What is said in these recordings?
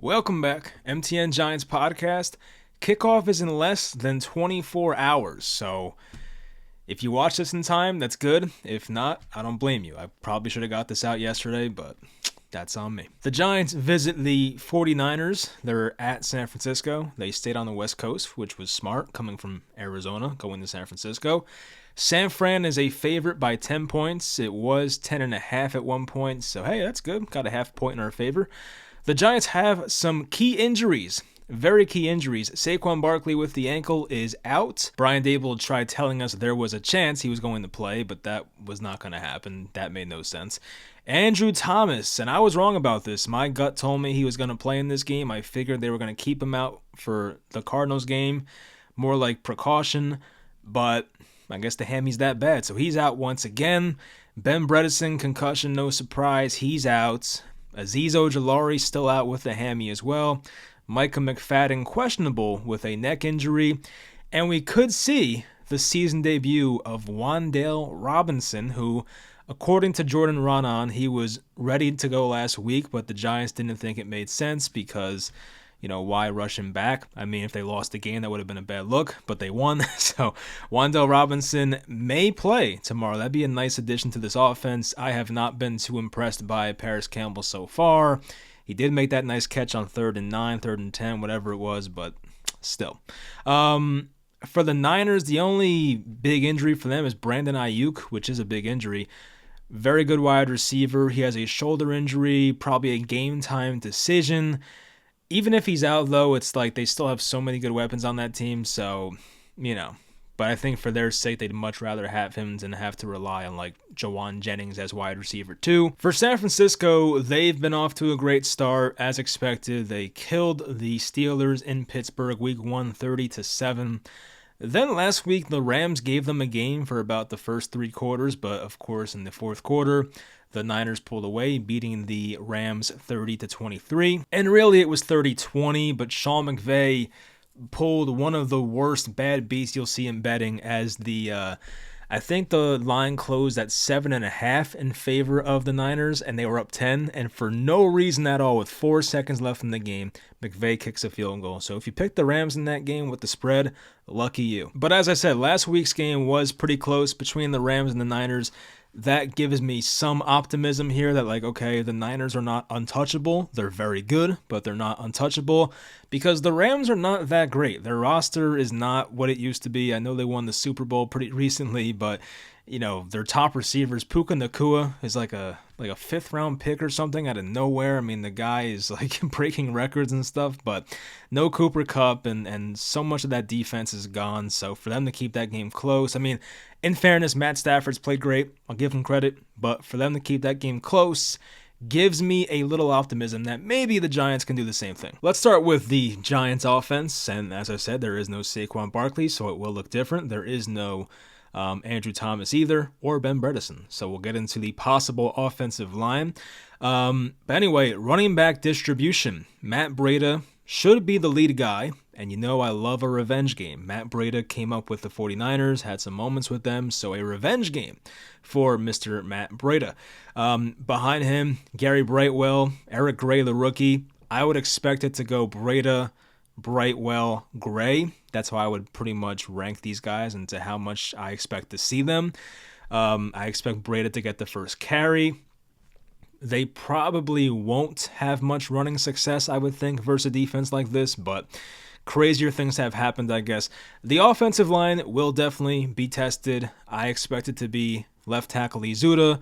Welcome back, MTN Giants podcast. Kickoff is in less than 24 hours, so if you watch this in time, that's good. If not, I don't blame you. I probably should have got this out yesterday, but that's on me. The Giants visit the 49ers. They're at San Francisco. They stayed on the West Coast, which was smart, coming from Arizona, going to San Francisco. San Fran is a favorite by 10 points. It was 10.5 at one point, so hey, that's good. Got a half point in our favor. The Giants have some key injuries, very key injuries. Saquon Barkley with the ankle is out. Brian Daboll tried telling us there was a chance he was going to play, but that was not going to happen. That made no sense. Andrew Thomas, and I was wrong about this. My gut told me he was going to play in this game. I figured they were going to keep him out for the Cardinals game, more like precaution, but I guess the hammy's that bad, so he's out once again. Ben Bredeson, concussion, no surprise, he's out. Azeez Ojulari still out with the hammy as well. Micah McFadden questionable with a neck injury. And we could see the season debut of Wan'Dale Robinson, who, according to Jordan Raanan, he was ready to go last week, but the Giants didn't think it made sense because, why rush him back? I mean, if they lost the game, that would have been a bad look, but they won. So Wan'Dale Robinson may play tomorrow. That'd be a nice addition to this offense. I have not been too impressed by Paris Campbell so far. He did make that nice catch on 3rd and 9, 3rd and 10, whatever it was, but still. For the Niners, the only big injury for them is Brandon Ayuk, which is a big injury. Very good wide receiver. He has a shoulder injury, probably a game-time decision. Even if he's out, though, it's like they still have so many good weapons on that team, so, But I think for their sake, they'd much rather have him than have to rely on, Jawan Jennings as wide receiver, too. For San Francisco, they've been off to a great start. As expected, they killed the Steelers in Pittsburgh week 1, 30-7. Then last week, the Rams gave them a game for about the first 3 quarters, but of course, in the 4th quarter, the Niners pulled away, beating the Rams 30-23. And really, it was 30-20, but Sean McVay pulled one of the worst bad beats you'll see in betting as I think the line closed at 7.5 in favor of the Niners, and they were up 10. And for no reason at all, with 4 seconds left in the game, McVay kicks a field goal. So if you picked the Rams in that game with the spread, lucky you. But as I said, last week's game was pretty close between the Rams and the Niners. That gives me some optimism here that, okay, the Niners are not untouchable. They're very good, but they're not untouchable because the Rams are not that great. Their roster is not what it used to be. I know they won the Super Bowl pretty recently, but, their top receivers, Puka Nacua, is like a 5th-round pick or something out of nowhere. I mean, the guy is, breaking records and stuff, but no Cooper Kupp, and so much of that defense is gone. So for them to keep that game close, I mean, in fairness, Matt Stafford's played great. I'll give him credit. But for them to keep that game close gives me a little optimism that maybe the Giants can do the same thing. Let's start with the Giants offense. And as I said, there is no Saquon Barkley, so it will look different. There is no Andrew Thomas either, or Ben Bredeson. So we'll get into the possible offensive line. But anyway, running back distribution. Matt Breida should be the lead guy. And I love a revenge game. Matt Breida came up with the 49ers, had some moments with them, so a revenge game for Mr. Matt Breida. Behind him, Gary Brightwell, Eric Gray, the rookie. I would expect it to go Breida, Brightwell, Gray. That's how I would pretty much rank these guys into how much I expect to see them. I expect Breida to get the first carry. They probably won't have much running success, I would think, versus a defense like this, but crazier things have happened, I guess. The offensive line will definitely be tested. I expect it to be left tackle Izuda,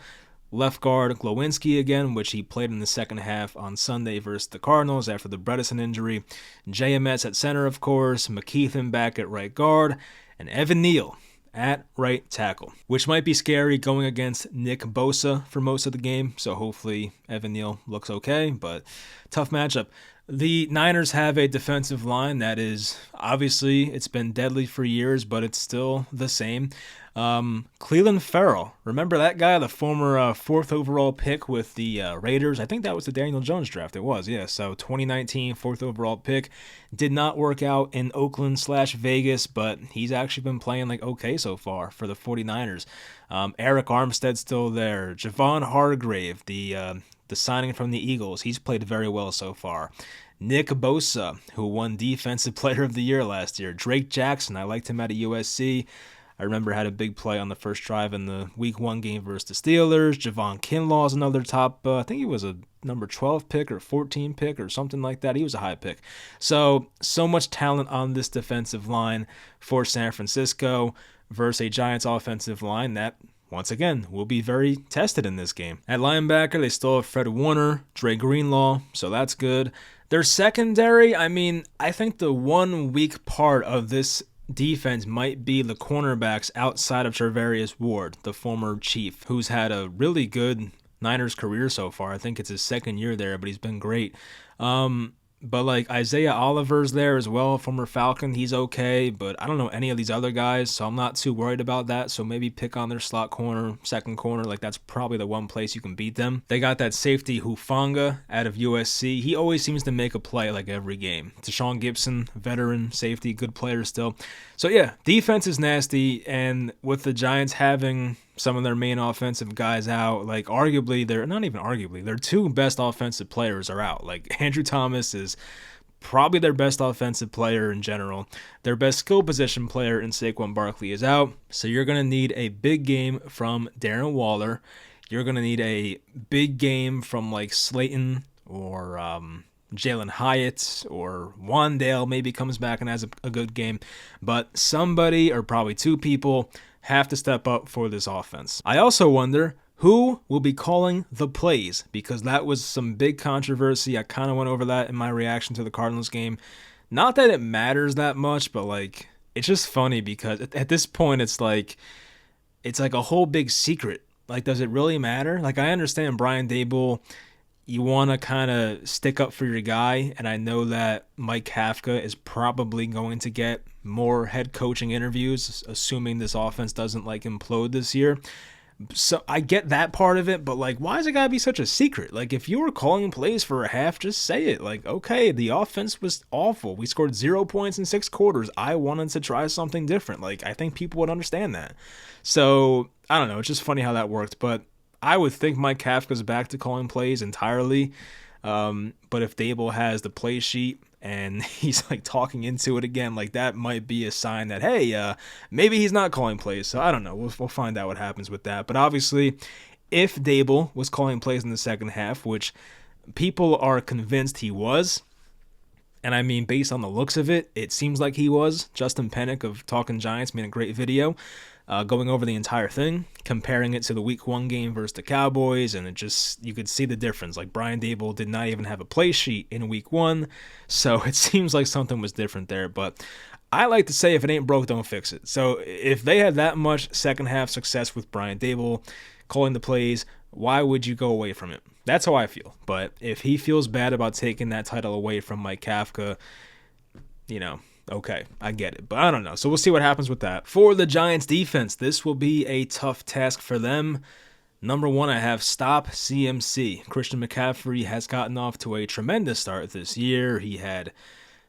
left guard Glowinski again, which he played in the second half on Sunday versus the Cardinals after the Bredeson injury. JMS at center, of course, McKeithen back at right guard, and Evan Neal at right tackle, which might be scary going against Nick Bosa for most of the game, so hopefully Evan Neal looks okay, but tough matchup. The Niners have a defensive line that is, obviously, it's been deadly for years, but it's still the same. Clelin Ferrell, remember that guy, the former 4th overall pick with the Raiders? I think that was the Daniel Jones draft. It was, yeah. So 2019 4th overall pick. Did not work out in Oakland/Vegas, but he's actually been playing okay so far for the 49ers. Eric Armstead's still there. Javon Hargrave, the signing from the Eagles, he's played very well so far. Nick Bosa, who won Defensive Player of the Year last year. Drake Jackson, I liked him at USC. I remember had a big play on the first drive in the Week 1 game versus the Steelers. Javon Kinlaw is another top, I think he was a number 12 pick or 14 pick or something like that. He was a high pick. So much talent on this defensive line for San Francisco versus a Giants offensive line that, once again, will be very tested in this game. At linebacker, they still have Fred Warner, Dre Greenlaw, so that's good. Their secondary, I think the one weak part of this defense might be the cornerbacks outside of Charvarius Ward, the former Chief, who's had a really good Niners career so far. I think it's his second year there, but he's been great. But like Isaiah Oliver's there as well, former Falcon. He's okay, but I don't know any of these other guys, so I'm not too worried about that. So maybe pick on their slot corner, second corner. Like that's probably the one place you can beat them. They got that safety Hufanga out of USC. He always seems to make a play like every game. Deshaun Gibson, veteran safety, good player still. So yeah, defense is nasty, and with the Giants having some of their main offensive guys out, like arguably, their two best offensive players are out. Like Andrew Thomas is probably their best offensive player in general. Their best skill position player in Saquon Barkley is out. So you're going to need a big game from Darren Waller. You're going to need a big game from like Slayton or Jalen Hyatt or Wandale maybe comes back and has a good game. But somebody, or probably two people, have to step up for this offense. I also wonder who will be calling the plays, because that was some big controversy. I kind of went over that in my reaction to the Cardinals game. Not that it matters that much, but like it's just funny because at this point it's like a whole big secret. Like, does it really matter? Like, I understand Brian Daboll, you want to kind of stick up for your guy, and I know that Mike Kafka is probably going to get more head coaching interviews, assuming this offense doesn't like implode this year. So I get that part of it, but like, why is it gotta be such a secret? Like, if you were calling plays for a half, just say it. Like, okay, the offense was awful. We scored 0 points in 6 quarters. I wanted to try something different. Like, I think people would understand that. So I don't know. It's just funny how that worked, but I would think Mike Kafka's back to calling plays entirely. But if Daboll has the play sheet and he's like talking into it again, like that might be a sign that, hey, maybe he's not calling plays. So I don't know. We'll find out what happens with that. But obviously, if Daboll was calling plays in the second half, which people are convinced he was, and I mean, based on the looks of it, it seems like he was. Justin Pennick of Talking Giants made a great video going over the entire thing, comparing it to the Week 1 game versus the Cowboys, and it just, you could see the difference. Like, Brian Daboll did not even have a play sheet in Week 1, so it seems like something was different there. But I like to say, if it ain't broke, don't fix it. So if they had that much second half success with Brian Daboll calling the plays, why would you go away from it? That's how I feel. But if he feels bad about taking that title away from Mike Kafka, you know, okay, I get it, but I don't know. So we'll see what happens with that. For the Giants defense, this will be a tough task for them. Number one, I have stop CMC. Christian McCaffrey has gotten off to a tremendous start this year. He had,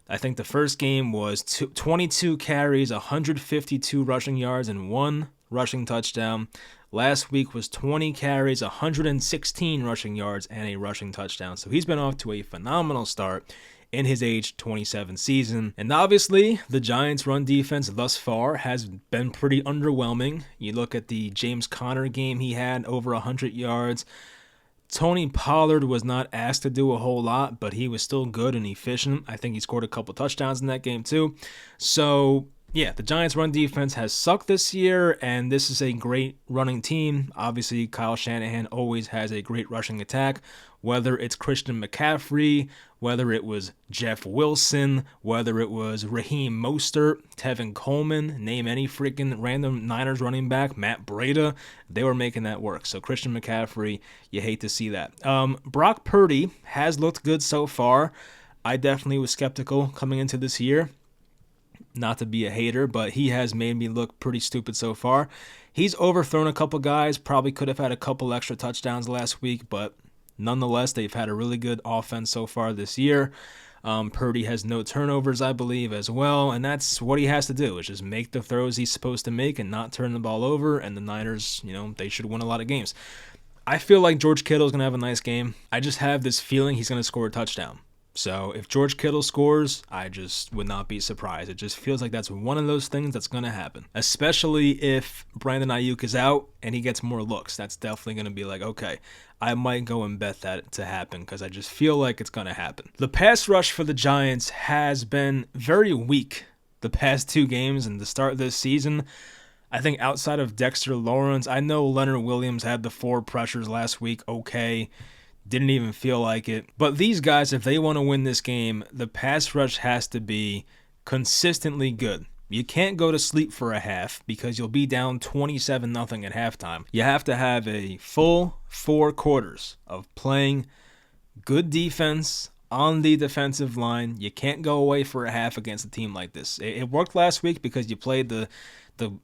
I think the first game was 22 carries, 152 rushing yards, and 1 rushing touchdown. Last week was 20 carries, 116 rushing yards, and a rushing touchdown. So he's been off to a phenomenal start in his age 27 season. And obviously, the Giants' run defense thus far has been pretty underwhelming. You look at the James Conner game, he had over 100 yards. Tony Pollard was not asked to do a whole lot, but he was still good and efficient. I think he scored a couple touchdowns in that game too. So yeah, the Giants' run defense has sucked this year, and this is a great running team. Obviously, Kyle Shanahan always has a great rushing attack, whether it's Christian McCaffrey, whether it was Jeff Wilson, whether it was Raheem Mostert, Tevin Coleman, name any freaking random Niners running back, Matt Breida, they were making that work. So Christian McCaffrey, you hate to see that. Brock Purdy has looked good so far. I definitely was skeptical coming into this year. Not to be a hater, but he has made me look pretty stupid so far. He's overthrown a couple guys, probably could have had a couple extra touchdowns last week, but nonetheless, they've had a really good offense so far this year. Purdy has no turnovers, I believe, as well, and that's what he has to do, is just make the throws he's supposed to make and not turn the ball over, and the Niners, they should win a lot of games. I feel like George Kittle is going to have a nice game. I just have this feeling he's going to score a touchdown. So if George Kittle scores, I just would not be surprised. It just feels like that's one of those things that's going to happen, especially if Brandon Ayuk is out and he gets more looks. That's definitely going to be like, okay, I might go and bet that to happen because I just feel like it's going to happen. The pass rush for the Giants has been very weak the past 2 games and the start of this season. I think outside of Dexter Lawrence, I know Leonard Williams had the 4 pressures last week. Okay. Didn't even feel like it. But these guys, if they want to win this game, the pass rush has to be consistently good. You can't go to sleep for a half because you'll be down 27-0 at halftime. You have to have a full 4 quarters of playing good defense on the defensive line. You can't go away for a half against a team like this. It worked last week because you played the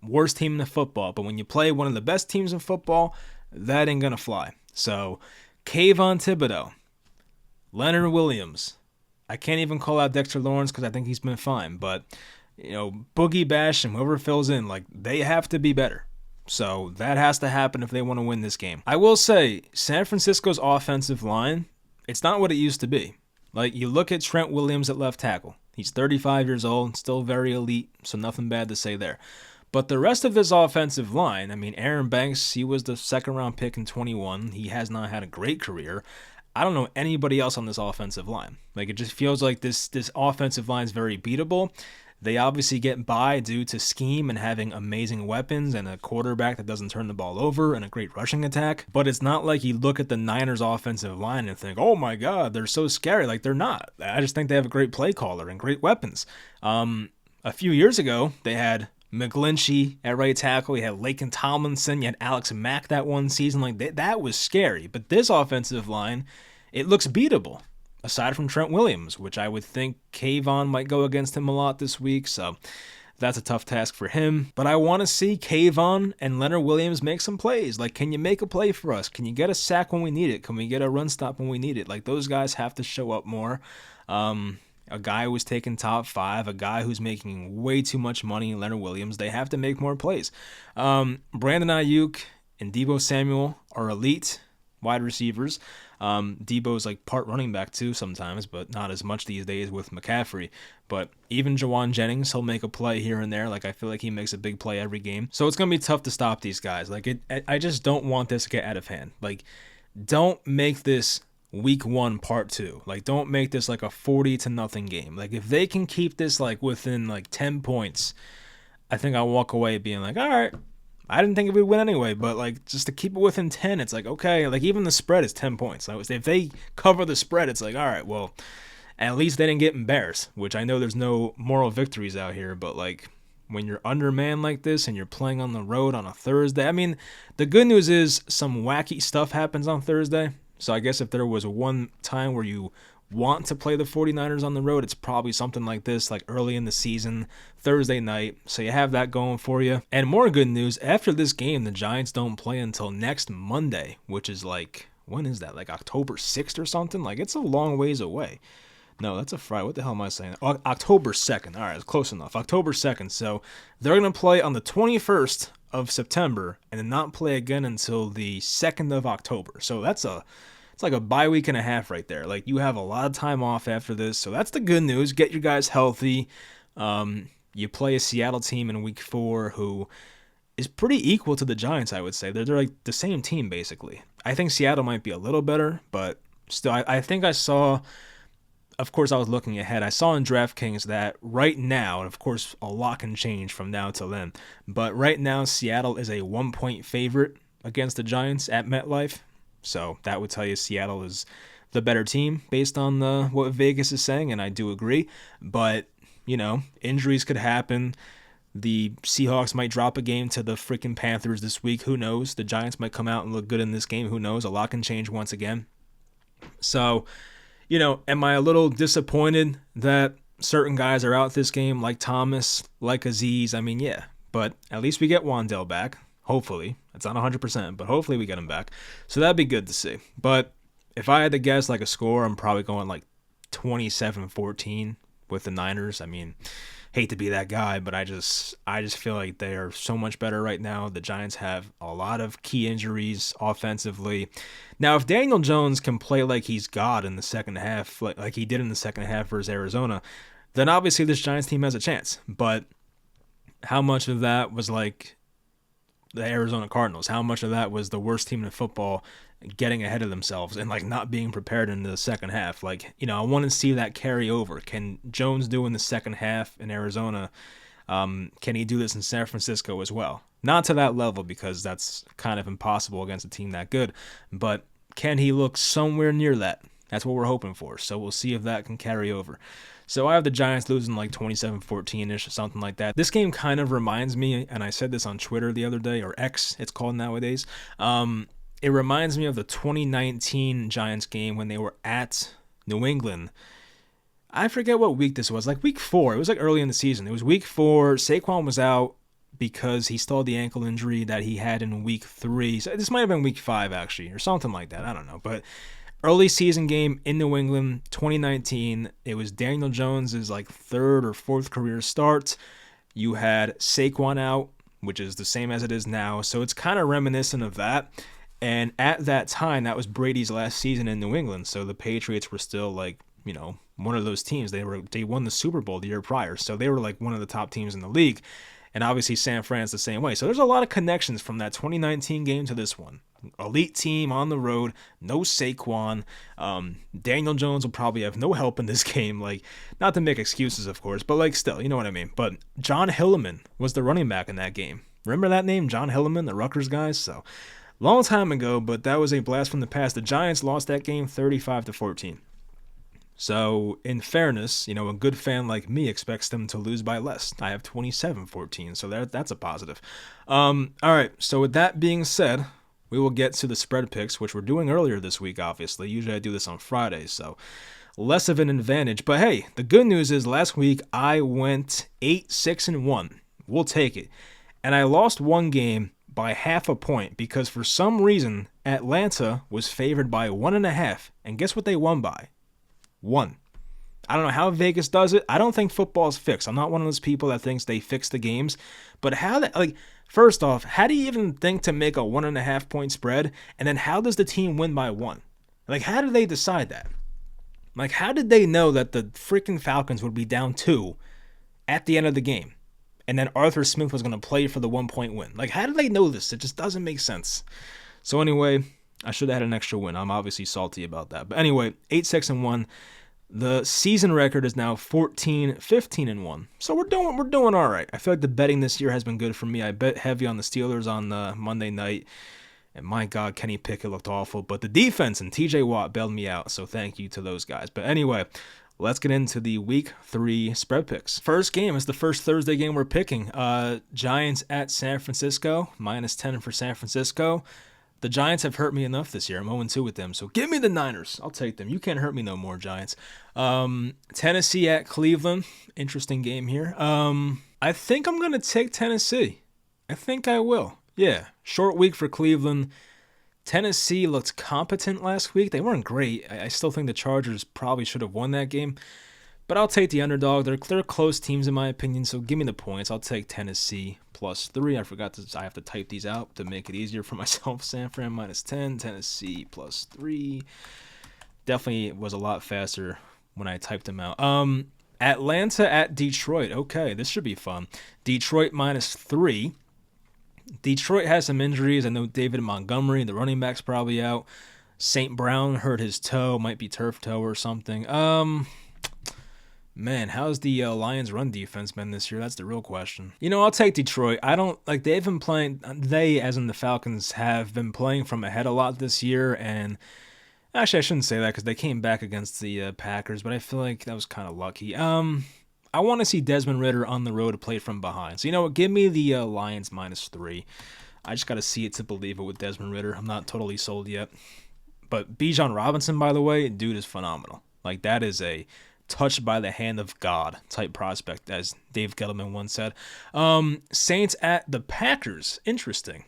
worst team in the football. But when you play one of the best teams in football, that ain't going to fly. So Kayvon Thibodeaux, Leonard Williams. I can't even call out Dexter Lawrence because I think he's been fine. But, Boogie Bash and whoever fills in, they have to be better. So that has to happen if they want to win this game. I will say, San Francisco's offensive line, it's not what it used to be. You look at Trent Williams at left tackle. He's 35 years old, still very elite, so nothing bad to say there. But the rest of this offensive line, Aaron Banks, he was the 2nd-round pick in 21. He has not had a great career. I don't know anybody else on this offensive line. It just feels like this offensive line is very beatable. They obviously get by due to scheme and having amazing weapons and a quarterback that doesn't turn the ball over and a great rushing attack. But it's not like you look at the Niners offensive line and think, oh my God, they're so scary. They're not. I just think they have a great play caller and great weapons. A few years ago, they had McGlinchey at right tackle. You had Laken Tomlinson. You had Alex Mack that one season. That was scary. But this offensive line, it looks beatable, aside from Trent Williams, which I would think Kayvon might go against him a lot this week. So that's a tough task for him. But I want to see Kayvon and Leonard Williams make some plays. Can you make a play for us? Can you get a sack when we need it? Can we get a run stop when we need it? Those guys have to show up more. A guy who was taken top 5, a guy who's making way too much money, Leonard Williams, they have to make more plays. Brandon Ayuk and Deebo Samuel are elite wide receivers. Deebo's part running back too sometimes, but not as much these days with McCaffrey. But even Jawan Jennings, he'll make a play here and there. I feel like he makes a big play every game. So it's going to be tough to stop these guys. I just don't want this to get out of hand. Don't make this week 1 part 2. Don't make this a 40-0 game. If they can keep this within 10 points, I think I'll walk away being all right, I didn't think it would win anyway, but just to keep it within 10, it's okay, even the spread is 10 points. If they cover the spread, it's all right, well, at least they didn't get embarrassed, which I know there's no moral victories out here, but when you're undermanned like this and you're playing on the road on a Thursday, the good news is some wacky stuff happens on Thursday. So I guess if there was one time where you want to play the 49ers on the road, it's probably something like this, early in the season, Thursday night. So you have that going for you. And more good news, after this game, the Giants don't play until next Monday, which is when is that? October 6th or something? It's a long ways away. No, that's a Friday. What the hell am I saying? October 2nd. All right, it's close enough. October 2nd. So they're going to play on the 21st of September and then not play again until the 2nd of October. So it's a bye week and a half right there. You have a lot of time off after this. So that's the good news. Get your guys healthy. You play a Seattle team in week 4 who is pretty equal to the Giants, I would say. They're the same team, basically. I think Seattle might be a little better, but still, I think I saw... Of course, I was looking ahead. I saw in DraftKings that right now, and of course, a lot can change from now till then, but right now, Seattle is a 1-point favorite against the Giants at MetLife. So that would tell you Seattle is the better team based on what Vegas is saying, and I do agree. But, injuries could happen. The Seahawks might drop a game to the freaking Panthers this week. Who knows? The Giants might come out and look good in this game. Who knows? A lot can change once again. So... am I a little disappointed that certain guys are out this game, like Thomas, like Aziz? Yeah, but at least we get Wan'Dale back, hopefully. It's not 100%, but hopefully we get him back. So that'd be good to see. But if I had to guess a score, I'm probably going 27-14, with the Niners. I mean, hate to be that guy, but I just feel like they are so much better right now. The Giants have a lot of key injuries offensively. Now, if Daniel Jones can play like he's God in the second half, like he did in the second half versus Arizona, then obviously this Giants team has a chance. But how much of that was like the Arizona Cardinals? How much of that was the worst team in football getting ahead of themselves and like not being prepared in the second half? Like, I want to see that carry over. Can Jones do in the second half in Arizona? Can he do this in San Francisco as well? Not to that level, because that's kind of impossible against a team that good, but can he look somewhere near that? That's what we're hoping for. So we'll see if that can carry over. So I have the Giants losing like 27-14-ish or something like that. This game kind of reminds me, and I said this on Twitter the other day, or X it's called nowadays. It reminds me of the 2019 Giants game when they were at New England. I forget what week this was, like week 4. It was like early in the season. It was week 4. Saquon was out because he stalled the ankle injury that he had in week 3. So this might have been week 5 actually, or something like that. I don't know, but early season game in New England, 2019. It was Daniel Jones's like 3rd or 4th career start. You had Saquon out, which is the same as it is now. So it's kind of reminiscent of that. And at that time, that was Brady's last season in New England. So the Patriots were still like, one of those teams. They won the Super Bowl the year prior. So they were like one of the top teams in the league. And obviously San Fran's the same way. So there's a lot of connections from that 2019 game to this one. Elite team on the road, no Saquon. Daniel Jones will probably have no help in this game. Like, not to make excuses, of course, but like still, you know what I mean. But John Hilliman was the running back in that game. Remember that name, John Hilliman, the Rutgers guys? So long time ago, but that was a blast from the past. The Giants lost that game 35-14. So, in fairness, a good fan like me expects them to lose by less. I have 27-14, so that's a positive. All right, so with that being said, we will get to the spread picks, which we're doing earlier this week, obviously. Usually I do this on Fridays, so less of an advantage. But hey, the good news is last week I went 8-6-1. We'll take it. And I lost one game by half a point because for some reason Atlanta was favored by 1.5. And guess what they won by? 1. I don't know how Vegas does it. I don't think football's fixed. I'm not one of those people that thinks they fix the games. But first off, how do you even think to make a 1.5 point spread? And then how does the team win by 1? Like, how did they decide that? Like, how did they know that the freaking Falcons would be down 2 at the end of the game? And then Arthur Smith was going to play for the 1-point win. Like, how did they know this? It just doesn't make sense. So anyway, I should have had an extra win. I'm obviously salty about that. But anyway, 8-6-1. The season record is now 14-15-1. So we're doing all right. I feel like the betting this year has been good for me. I bet heavy on the Steelers on Monday night. And my God, Kenny Pickett looked awful. But the defense and TJ Watt bailed me out. So thank you to those guys. But anyway, let's get into the week 3 spread picks. First game is the first Thursday game we're picking. Giants at San Francisco, -10 for San Francisco. The Giants have hurt me enough this year. I'm 0-2 with them, so give me the Niners. I'll take them. You can't hurt me no more, Giants. Tennessee at Cleveland. Interesting game here. I think I'm going to take Tennessee. I think I will. Yeah, short week for Cleveland. Tennessee looked competent last week. They weren't great. I still think the Chargers probably should have won that game. But I'll take the underdog. They're close teams in my opinion, so give me the points. I'll take Tennessee +3. I have to type these out to make it easier for myself. San Fran -10, Tennessee +3. Definitely was a lot faster when I typed them out. Atlanta at Detroit. Okay, this should be fun. Detroit -3. Detroit has some injuries. I know David Montgomery, the running back's probably out. St. Brown hurt his toe, might be turf toe or something. Man, how's the Lions' run defense been this year? That's the real question. I'll take Detroit. They've been playing, they, as in the Falcons, have been playing from ahead a lot this year, and actually I shouldn't say that because they came back against the Packers, but I feel like that was kind of lucky. I want to see Desmond Ridder on the road to play from behind. So, give me the Lions -3. I just got to see it to believe it with Desmond Ridder. I'm not totally sold yet. But Bijan Robinson, by the way, dude is phenomenal. Like, that is a touched by the hand of God type prospect, as Dave Gettleman once said. Saints at the Packers. Interesting.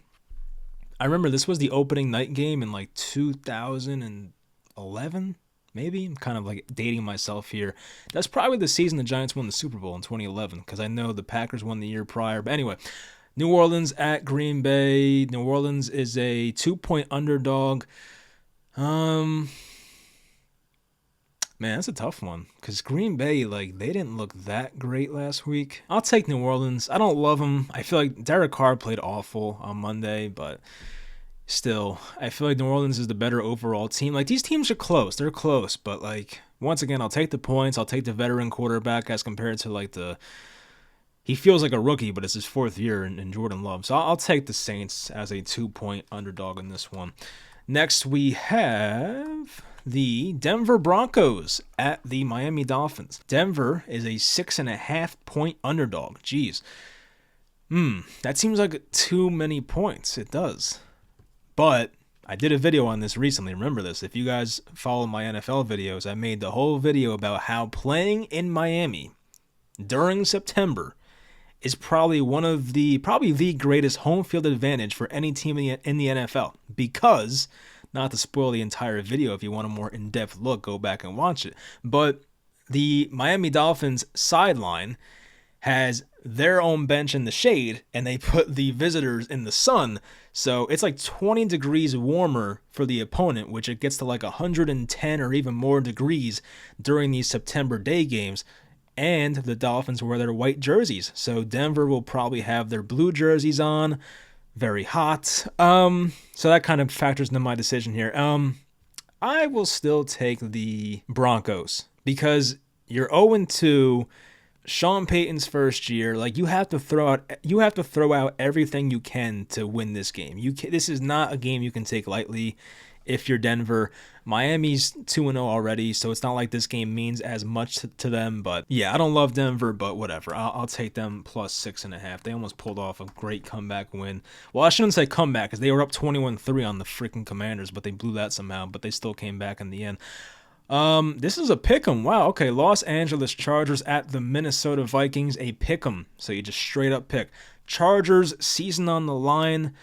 I remember this was the opening night game in like 2011, Maybe I'm kind of like dating myself here. That's probably the season the Giants won the Super Bowl in 2011, because I know the Packers won the year prior. But anyway, New Orleans at Green Bay. New Orleans is a 2-point underdog. Man, that's a tough one, because Green Bay, like, they didn't look that great last week. I'll take New Orleans. I don't love them. I feel like Derek Carr played awful on Monday, but still, I feel like New Orleans is the better overall team. Like, these teams are close. They're close, but, like, once again, I'll take the points. I'll take the veteran quarterback as compared to, like, he feels like a rookie, but it's his 4th year in Jordan Love. So I'll take the Saints as a 2-point underdog in this one. Next, we have the Denver Broncos at the Miami Dolphins. Denver is a 6.5-point underdog. Jeez. That seems like too many points. It does. But I did a video on this recently. Remember this. If you guys follow my NFL videos, I made the whole video about how playing in Miami during September is probably the greatest home field advantage for any team in the NFL, because, not to spoil the entire video, if you want a more in-depth look, go back and watch it, but the Miami Dolphins sideline has their own bench in the shade, and they put the visitors in the sun, so it's like 20 degrees warmer for the opponent, which it gets to like 110 or even more degrees during these September day games. And the Dolphins wear their white jerseys, so Denver will probably have their blue jerseys on. Very hot. So that kind of factors into my decision here. I will still take the Broncos, because you're 0-2, Sean Payton's first year. Like, you have to throw out everything you can to win this game. This is not a game you can take lightly. If you're Denver, Miami's 2-0 already, so it's not like this game means as much to them. But yeah, I don't love Denver, but whatever. I'll take them plus 6.5. They almost pulled off a great comeback win. Well, I shouldn't say comeback, because they were up 21-3 on the freaking Commanders, but they blew that somehow. But they still came back in the end. This is a pick'em. Wow. Okay, Los Angeles Chargers at the Minnesota Vikings. A pick'em. So you just straight up pick Chargers, season on the line.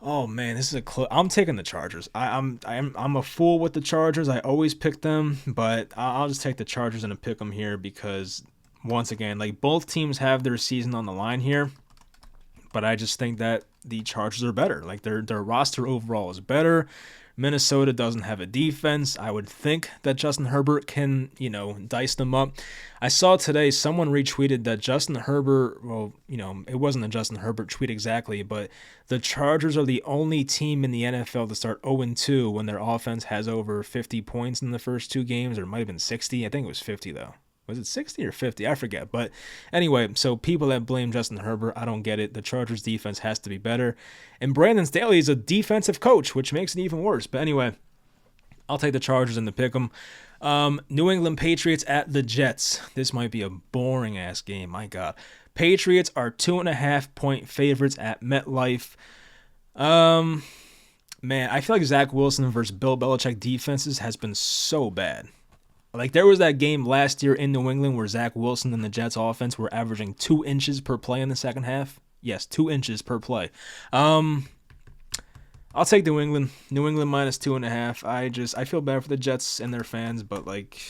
Oh man, this is I'm taking the Chargers. I'm a fool with the Chargers. I always pick them, but I'll just take the Chargers and pick them here, because once again, like, both teams have their season on the line here, but I just think that the Chargers are better. Like, their roster overall is better. Minnesota doesn't have a defense. I would think that Justin Herbert can, dice them up. I saw today someone retweeted that Justin Herbert, well, it wasn't a Justin Herbert tweet exactly, but the Chargers are the only team in the NFL to start 0-2 when their offense has over 50 points in the first 2 games, or it might have been 60. I think it was 50, though. Was it 60 or 50? I forget. But anyway, so people that blame Justin Herbert, I don't get it. The Chargers defense has to be better. And Brandon Staley is a defensive coach, which makes it even worse. But anyway, I'll take the Chargers and the pick'em. New England Patriots at the Jets. This might be a boring-ass game. My God. Patriots are 2.5-point favorites at MetLife. Man, I feel like Zach Wilson versus Bill Belichick defenses has been so bad. Like, there was that game last year in New England where Zach Wilson and the Jets offense were averaging 2 inches per play in the second half. Yes, 2 inches per play. I'll take New England. New England minus 2.5. I feel bad for the Jets and their fans, but, like,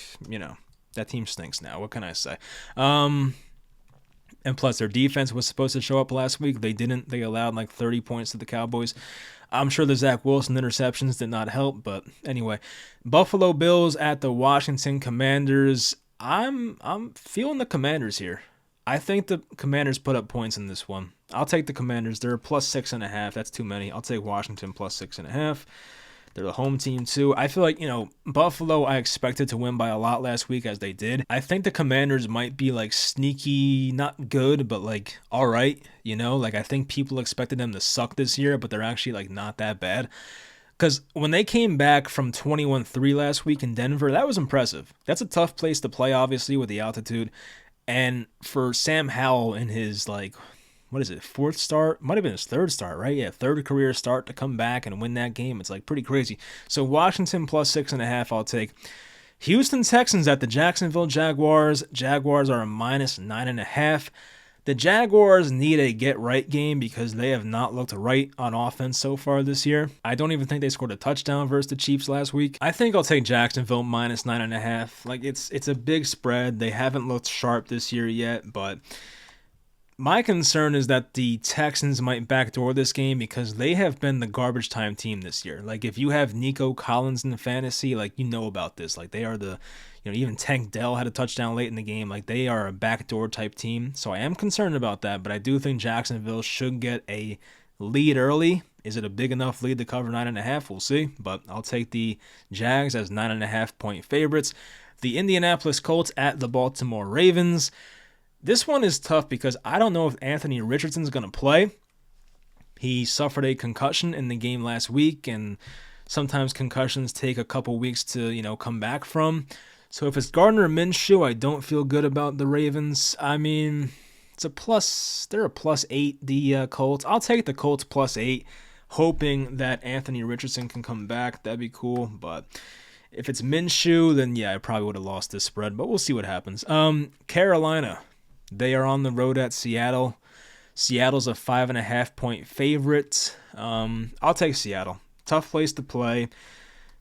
that team stinks now. What can I say? And plus, their defense was supposed to show up last week. They didn't. They allowed like 30 points to the Cowboys. I'm sure the Zach Wilson interceptions did not help, but anyway, Buffalo Bills at the Washington Commanders. I'm feeling the Commanders here. I think the Commanders put up points in this one. I'll take the Commanders. They're plus 6.5. That's too many. I'll take Washington plus 6.5. They're the home team too. I feel like, Buffalo, I expected to win by a lot last week, as they did. I think the Commanders might be like sneaky, not good, but like all right. Like, I think people expected them to suck this year, but they're actually like not that bad. Because when they came back from 21-3 last week in Denver, that was impressive. That's a tough place to play, obviously, with the altitude. And for Sam Howell in his, like, what is it, 4th start? Might have been his 3rd start, right? Yeah, 3rd career start to come back and win that game. It's like pretty crazy. So Washington plus 6.5, I'll take. Houston Texans at the Jacksonville Jaguars. Jaguars are a minus 9.5. The Jaguars need a get-right game because they have not looked right on offense so far this year. I don't even think they scored a touchdown versus the Chiefs last week. I think I'll take Jacksonville minus 9.5. Like, it's a big spread. They haven't looked sharp this year yet, but my concern is that the Texans might backdoor this game because they have been the garbage time team this year. Like, if you have Nico Collins in fantasy, like, you know about this. Like, they are even Tank Dell had a touchdown late in the game. Like, they are a backdoor type team. So I am concerned about that, but I do think Jacksonville should get a lead early. Is it a big enough lead to cover 9.5? We'll see, but I'll take the Jags as 9.5 point favorites. The Indianapolis Colts at the Baltimore Ravens. This one is tough because I don't know if Anthony Richardson's going to play. He suffered a concussion in the game last week, and sometimes concussions take a couple weeks to, come back from. So if it's Gardner Minshew, I don't feel good about the Ravens. I mean, they're a +8, the Colts. I'll take the Colts +8, hoping that Anthony Richardson can come back. That'd be cool, but if it's Minshew, then yeah, I probably would have lost this spread, but we'll see what happens. Carolina. They are on the road at Seattle. Seattle's a 5.5 point favorite. I'll take Seattle. Tough place to play.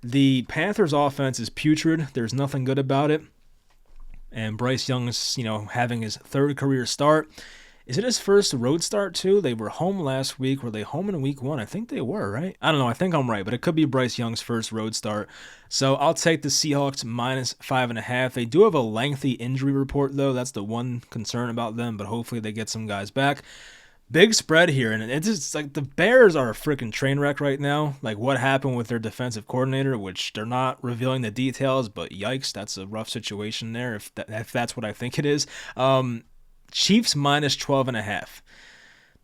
The Panthers' offense is putrid. There's nothing good about it. And Bryce Young is, having his third career start. Is it his first road start, too? They were home last week. Were they home in week 1? I think they were, right? I don't know. I think I'm right, but it could be Bryce Young's first road start. So I'll take the Seahawks minus 5.5. They do have a lengthy injury report, though. That's the one concern about them, but hopefully they get some guys back. Big spread here, and it's just like the Bears are a freaking train wreck right now. Like, what happened with their defensive coordinator, which they're not revealing the details, but yikes, that's a rough situation there if that's what I think it is. Chiefs minus 12.5.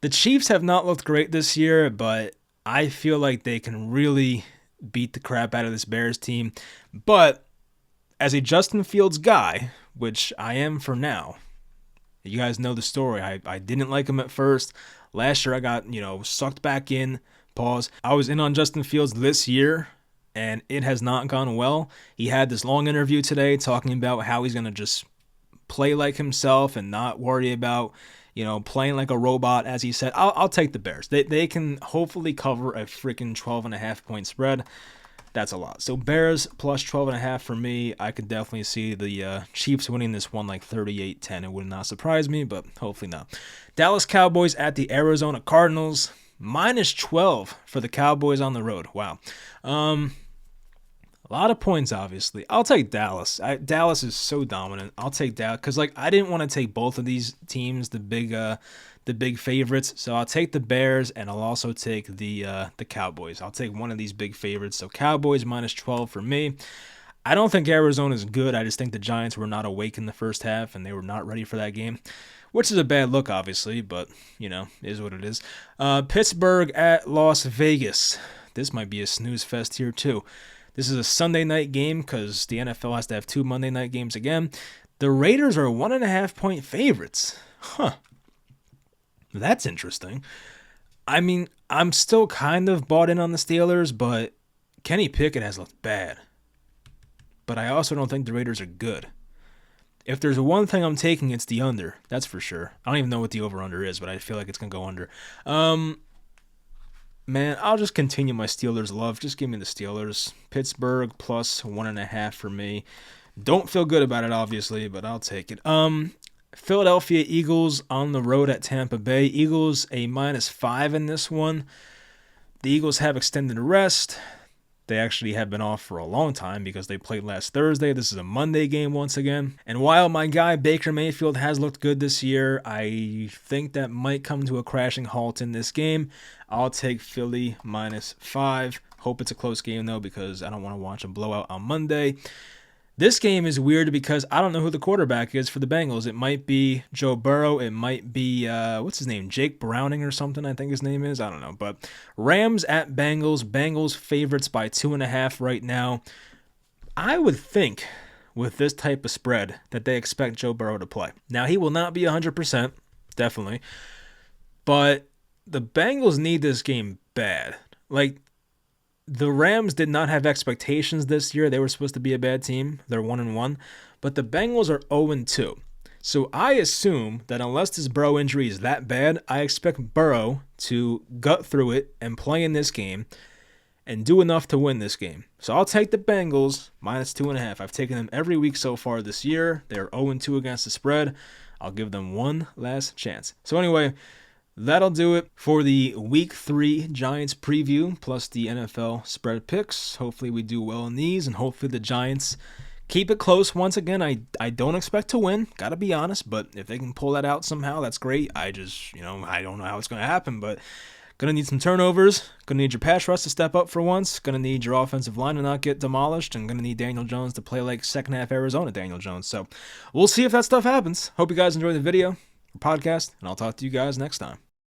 The Chiefs have not looked great this year, but I feel like they can really beat the crap out of this Bears team. But as a Justin Fields guy, which I am for now, you guys know the story. I didn't like him at first. Last year I got, sucked back in. Pause. I was in on Justin Fields this year, and it has not gone well. He had this long interview today talking about how he's going to just play like himself and not worry about, playing like a robot, as he said. I'll take the Bears. They can hopefully cover a freaking 12.5 point spread. That's a lot. So Bears plus 12.5 for me. I could definitely see the Chiefs winning this one like 38-10. It would not surprise me, but hopefully not. Dallas Cowboys at the Arizona Cardinals. Minus 12 for the Cowboys on the road. Wow. A lot of points, obviously. I'll take Dallas. Dallas is so dominant. I'll take Dallas because, I didn't want to take both of these teams, the big favorites. So I'll take the Bears, and I'll also take the Cowboys. I'll take one of these big favorites. So Cowboys minus 12 for me. I don't think Arizona is good. I just think the Giants were not awake in the first half, and they were not ready for that game, which is a bad look, obviously, but, is what it is. Pittsburgh at Las Vegas. This might be a snooze fest here, too. This is a Sunday night game because the NFL has to have 2 Monday night games again. The Raiders are 1.5 point favorites. Huh. That's interesting. I mean, I'm still kind of bought in on the Steelers, but Kenny Pickett has looked bad. But I also don't think the Raiders are good. If there's one thing I'm taking, it's the under. That's for sure. I don't even know what the over-under is, but I feel like it's going to go under. Man, I'll just continue my Steelers love. Just give me the Steelers. Pittsburgh plus 1.5 for me. Don't feel good about it, obviously, but I'll take it. Philadelphia Eagles on the road at Tampa Bay. Eagles a -5 in this one. The Eagles have extended rest. They actually have been off for a long time because they played last Thursday. This is a Monday game once again. And while my guy Baker Mayfield has looked good this year, I think that might come to a crashing halt in this game. I'll take Philly -5. Hope it's a close game, though, because I don't want to watch a blowout on Monday. This game is weird because I don't know who the quarterback is for the Bengals. It might be Joe Burrow. It might be, what's his name? Jake Browning or something, I think his name is. I don't know. But Rams at Bengals. Bengals favorites by 2.5 right now. I would think with this type of spread that they expect Joe Burrow to play. Now, he will not be 100%, definitely. But the Bengals need this game bad. The Rams did not have expectations this year. They were supposed to be a bad team. They're 1-1. But the Bengals are 0-2. So I assume that unless this Burrow injury is that bad, I expect Burrow to gut through it and play in this game and do enough to win this game. So I'll take the Bengals -2.5. I've taken them every week so far this year. They're 0-2 against the spread. I'll give them one last chance. So anyway, that'll do it for the Week 3 Giants preview, plus the NFL spread picks. Hopefully we do well in these, and hopefully the Giants keep it close. Once again, I don't expect to win, gotta be honest, but if they can pull that out somehow, that's great. I don't know how it's going to happen, but gonna need some turnovers, gonna need your pass rush to step up for once, gonna need your offensive line to not get demolished, and gonna need Daniel Jones to play like second half Arizona Daniel Jones. So we'll see if that stuff happens. Hope you guys enjoyed the video or podcast, and I'll talk to you guys next time.